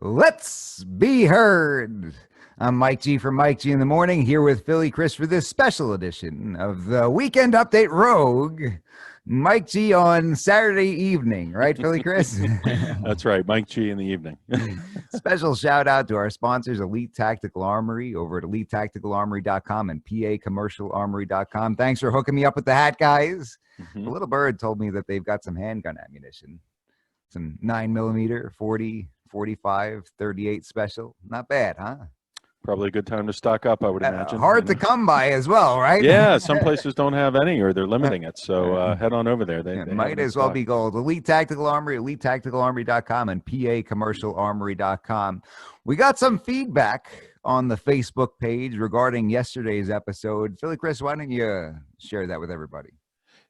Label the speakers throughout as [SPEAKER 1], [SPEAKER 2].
[SPEAKER 1] Let's be heard. I'm Mike G from Mike G in the Morning, here with Philly Chris for this special edition of the Weekend Update Rogue. Mike G on Saturday evening, right, Philly Chris?
[SPEAKER 2] That's right, Mike G in the evening.
[SPEAKER 1] Special shout out to our sponsors, Elite Tactical Armory over at elitetacticalarmory.com and PAcommercialarmory.com. Thanks for hooking me up with the hat, guys. The little bird told me that they've got some handgun ammunition, some 9mm, 40, 45, 38 special. Not bad, huh?
[SPEAKER 2] Probably a good time to stock up, I would imagine.
[SPEAKER 1] Hard to come by as well, right?
[SPEAKER 2] Yeah, some places don't have any or they're limiting it. So head on over there. They
[SPEAKER 1] might as well be gold. Elite Tactical Armory, elitetacticalarmory.com and PAcommercialarmory.com. We got some feedback on the Facebook page regarding yesterday's episode. Philly Chris, why don't you share that with everybody?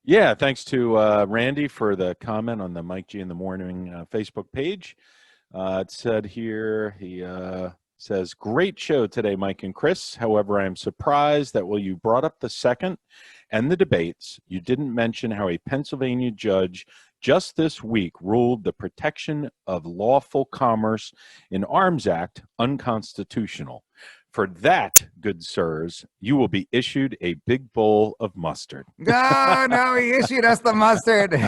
[SPEAKER 2] Yeah, thanks to Randy for the comment on the Mike G in the Morning Facebook page. It said here, he says, great show today, Mike and Chris. However, I am surprised that while you brought up the second and the debates, you didn't mention how a Pennsylvania judge just this week ruled the Protection of Lawful Commerce in Arms Act unconstitutional. For that, good sirs, you will be issued a big bowl of mustard.
[SPEAKER 1] No, he issued us the mustard.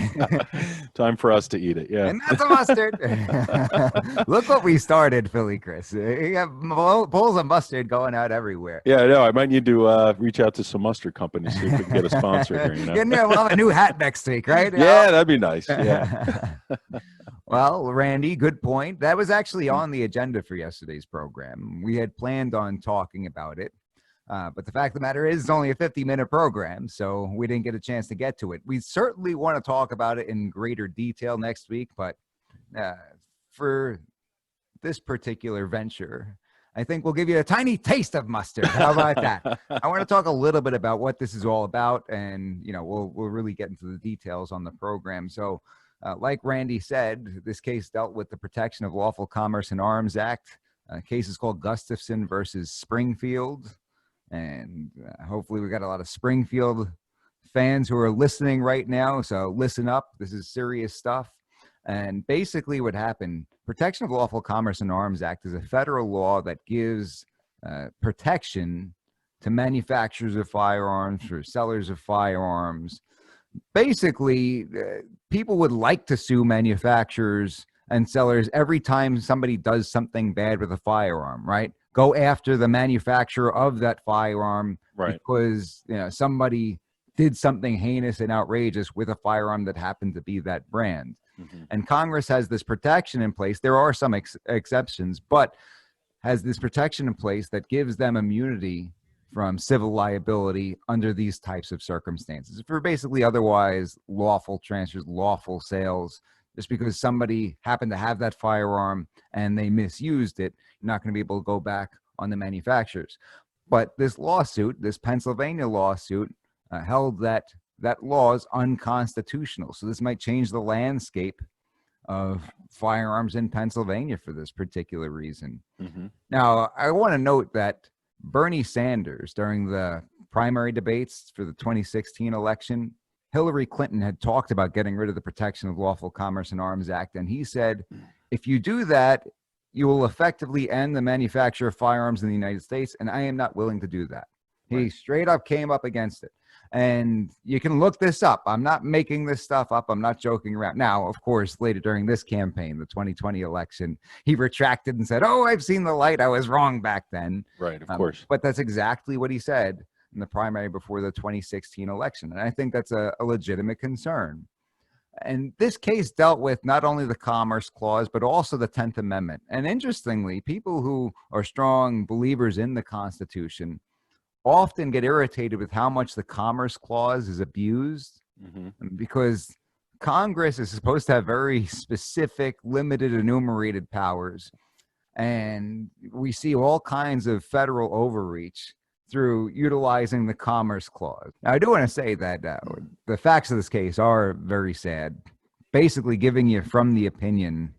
[SPEAKER 2] Time for us to eat it, yeah.
[SPEAKER 1] And that's a mustard. Look what we started, Philly Chris. You have bowls of mustard going out everywhere.
[SPEAKER 2] Yeah, I know. I might need to reach out to some mustard companies, see if we can get a sponsor here. You know?
[SPEAKER 1] We'll have a new hat next week, right?
[SPEAKER 2] Yeah, that'd be nice. Yeah.
[SPEAKER 1] Well, Randy, good point. That was actually on the agenda for yesterday's program. We had planned on talking about it, but the fact of the matter is it's only a 50-minute program, so we didn't get a chance to get to it. We certainly want to talk about it in greater detail next week, but for this particular venture, I think we'll give you a tiny taste of mustard. How about that? I want to talk a little bit about what this is all about, and we'll really get into the details on the program. So, like Randy said, this case dealt with the Protection of Lawful Commerce in Arms Act. Case is called Gustafson versus Springfield, and hopefully we got a lot of Springfield fans who are listening right now. So listen up. This is serious stuff. And basically, what happened? Protection of Lawful Commerce in Arms Act is a federal law that gives protection to manufacturers of firearms or sellers of firearms. Basically, people would like to sue manufacturers and sellers every time somebody does something bad with a firearm, right? Go after the manufacturer of that firearm, right? Because somebody did something heinous and outrageous with a firearm that happened to be that brand. Mm-hmm. And Congress has this protection in place. There are some exceptions, but has this protection in place that gives them immunity from civil liability under these types of circumstances for basically otherwise lawful transfers, lawful sales. Just because somebody happened to have that firearm and they misused it, you're not going to be able to go back on the manufacturers. But this lawsuit, this Pennsylvania lawsuit, held that law is unconstitutional. So this might change the landscape of firearms in Pennsylvania for this particular reason. Mm-hmm. Now, I want to note that Bernie Sanders, during the primary debates for the 2016 election, Hillary Clinton had talked about getting rid of the Protection of Lawful Commerce in Arms Act. And he said, if you do that, you will effectively end the manufacture of firearms in the United States. And I am not willing to do that. He straight up came up against it. And you can look this up. I'm not making this stuff up. I'm not joking around. Now, of course, later during this campaign, the 2020 election, he retracted and said, I've seen the light. I was wrong back then.
[SPEAKER 2] Right, of course.
[SPEAKER 1] But that's exactly what he said in the primary before the 2016 election. And I think that's a legitimate concern. And this case dealt with not only the Commerce Clause, but also the 10th Amendment. And interestingly, people who are strong believers in the Constitution often get irritated with how much the Commerce Clause is abused, because Congress is supposed to have very specific, limited, enumerated powers. And we see all kinds of federal overreach through utilizing the Commerce Clause. Now, I do want to say that the facts of this case are very sad, basically giving you from the opinion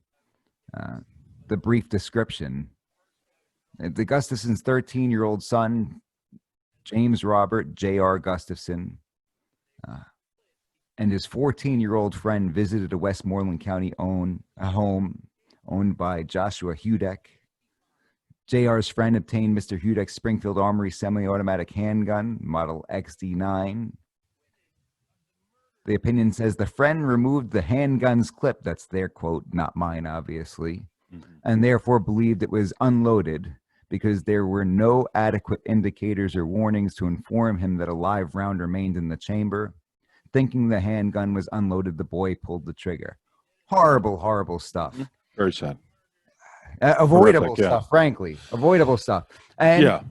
[SPEAKER 1] the brief description. The Gustafson's 13-year-old son, James Robert J.R. Gustafson, and his 14-year-old friend visited a Westmoreland County home owned by Joshua Hudek. JR's friend obtained Mr. Hudek's Springfield Armory semi-automatic handgun, model XD9. The opinion says the friend removed the handgun's clip, that's their quote, not mine, obviously, and therefore believed it was unloaded because there were no adequate indicators or warnings to inform him that a live round remained in the chamber. Thinking the handgun was unloaded, the boy pulled the trigger. Horrible, horrible stuff.
[SPEAKER 2] Very sad.
[SPEAKER 1] Avoidable
[SPEAKER 2] Horrific,
[SPEAKER 1] stuff, frankly. Avoidable stuff. And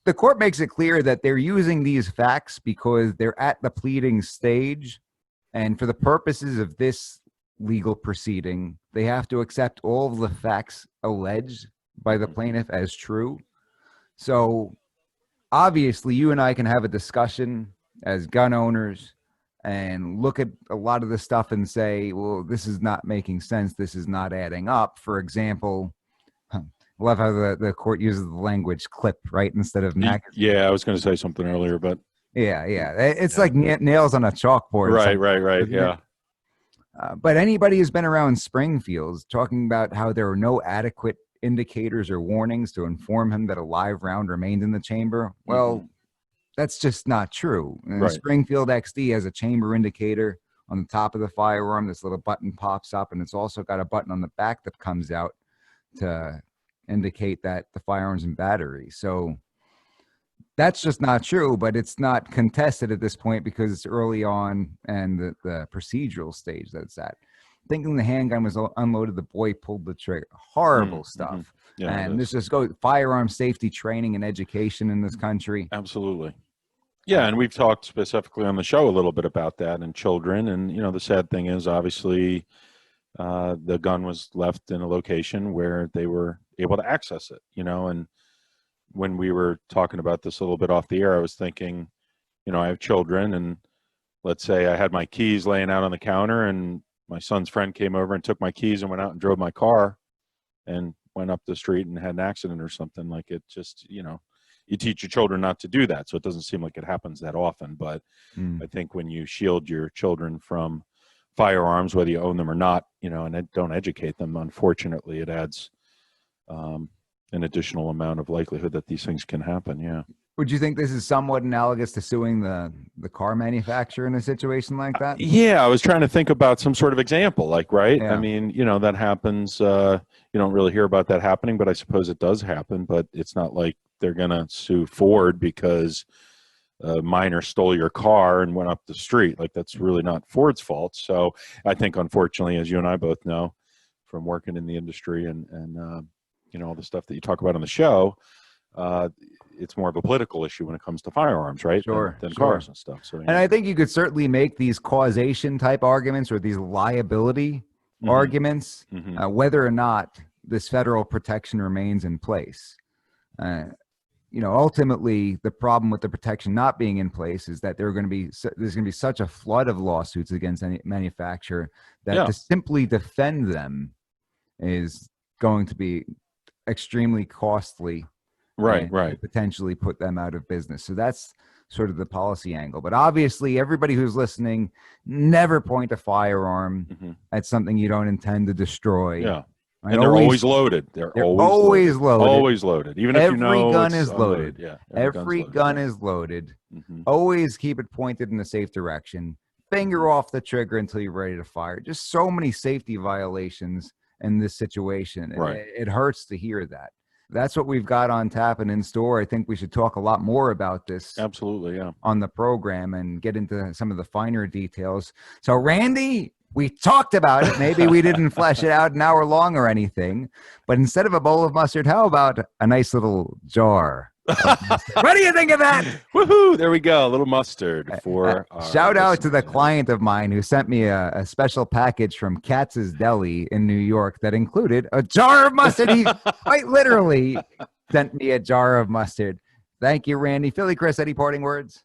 [SPEAKER 1] the court makes it clear that they're using these facts because they're at the pleading stage. And for the purposes of this legal proceeding, they have to accept all of the facts alleged by the plaintiff as true. So obviously, you and I can have a discussion as gun owners and look at a lot of the stuff and say, well, this is not making sense. This is not adding up. For example, I love how the court uses the language clip, right? Instead of magazine.
[SPEAKER 2] Yeah, I was going to say something earlier, but.
[SPEAKER 1] Yeah. It's like nails on a chalkboard.
[SPEAKER 2] Right. Yeah.
[SPEAKER 1] But anybody who's been around Springfield talking about how there were no adequate indicators or warnings to inform him that a live round remained in the chamber, well, that's just not true.
[SPEAKER 2] Right.
[SPEAKER 1] Springfield XD has a chamber indicator on the top of the firearm. This little button pops up, and it's also got a button on the back that comes out to indicate that the firearm's in battery. So that's just not true, but it's not contested at this point because it's early on and the procedural stage that it's at. Thinking the handgun was unloaded, the boy pulled the trigger. Horrible stuff.
[SPEAKER 2] Yeah,
[SPEAKER 1] and this just goes firearm safety training and education in this country.
[SPEAKER 2] Absolutely. Yeah, and we've talked specifically on the show a little bit about that and children. And, the sad thing is, obviously, the gun was left in a location where they were able to access it, and when we were talking about this a little bit off the air, I was thinking, I have children, and let's say I had my keys laying out on the counter, and my son's friend came over and took my keys and went out and drove my car and went up the street and had an accident or something. Like, it just, you teach your children not to do that. So it doesn't seem like it happens that often. But I think when you shield your children from firearms, whether you own them or not, and don't educate them, unfortunately, it adds an additional amount of likelihood that these things can happen. Yeah.
[SPEAKER 1] Would you think this is somewhat analogous to suing the car manufacturer in a situation like that?
[SPEAKER 2] Yeah, I was trying to think about some sort of example, like, right?
[SPEAKER 1] Yeah.
[SPEAKER 2] I mean, that happens. You don't really hear about that happening, but I suppose it does happen. But it's not like they're going to sue Ford because a minor stole your car and went up the street. Like, that's really not Ford's fault. So I think, unfortunately, as you and I both know from working in the industry and all the stuff that you talk about on the show, it's more of a political issue when it comes to firearms, right?
[SPEAKER 1] Sure.
[SPEAKER 2] Than cars and stuff. So,
[SPEAKER 1] And I think you could certainly make these causation type arguments or these liability arguments, whether or not this federal protection remains in place. Ultimately, the problem with the protection not being in place is that there's going to be such a flood of lawsuits against any manufacturer that to simply defend them is going to be extremely costly,
[SPEAKER 2] right,
[SPEAKER 1] potentially put them out of business. So that's sort of the policy angle. But obviously, everybody who's listening, never point a firearm at something you don't intend to destroy.
[SPEAKER 2] Yeah, and they're always loaded. They're always loaded. Always loaded. Even if
[SPEAKER 1] every gun is loaded.
[SPEAKER 2] Yeah,
[SPEAKER 1] every gun is loaded. Always keep it pointed in a safe direction. Finger off the trigger until you're ready to fire. Just so many safety violations in this situation.
[SPEAKER 2] Right.
[SPEAKER 1] It hurts to hear that. That's what we've got on tap and in store. I think we should talk a lot more about this.
[SPEAKER 2] Absolutely, yeah.
[SPEAKER 1] On the program and get into some of the finer details. So, Randy, we talked about it. Maybe we didn't flesh it out an hour long or anything. But instead of a bowl of mustard, how about a nice little jar? What do you think of that?
[SPEAKER 2] Woohoo! There we go. A little mustard for our
[SPEAKER 1] shout out to the client of mine who sent me a special package from Katz's Deli in New York that included a jar of mustard. He quite literally sent me a jar of mustard. Thank you, Randy. Philly Chris, any parting words?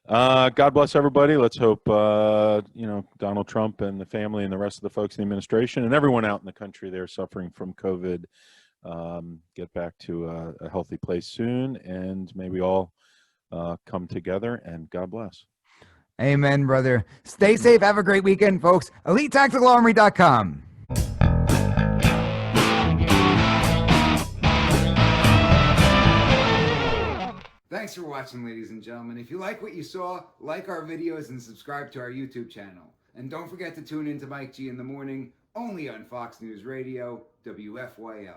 [SPEAKER 2] God bless everybody. Let's hope Donald Trump and the family and the rest of the folks in the administration and everyone out in the country there suffering from COVID get back to a healthy place soon, and may we all come together, and God bless.
[SPEAKER 1] Amen, brother. Stay safe. Have a great weekend, folks. EliteTacticalArmory.com. Thanks for watching, ladies and gentlemen. If you like what you saw, like our videos and subscribe to our YouTube channel. And don't forget to tune in to Mike G in the Morning, only on Fox News Radio, WFYL.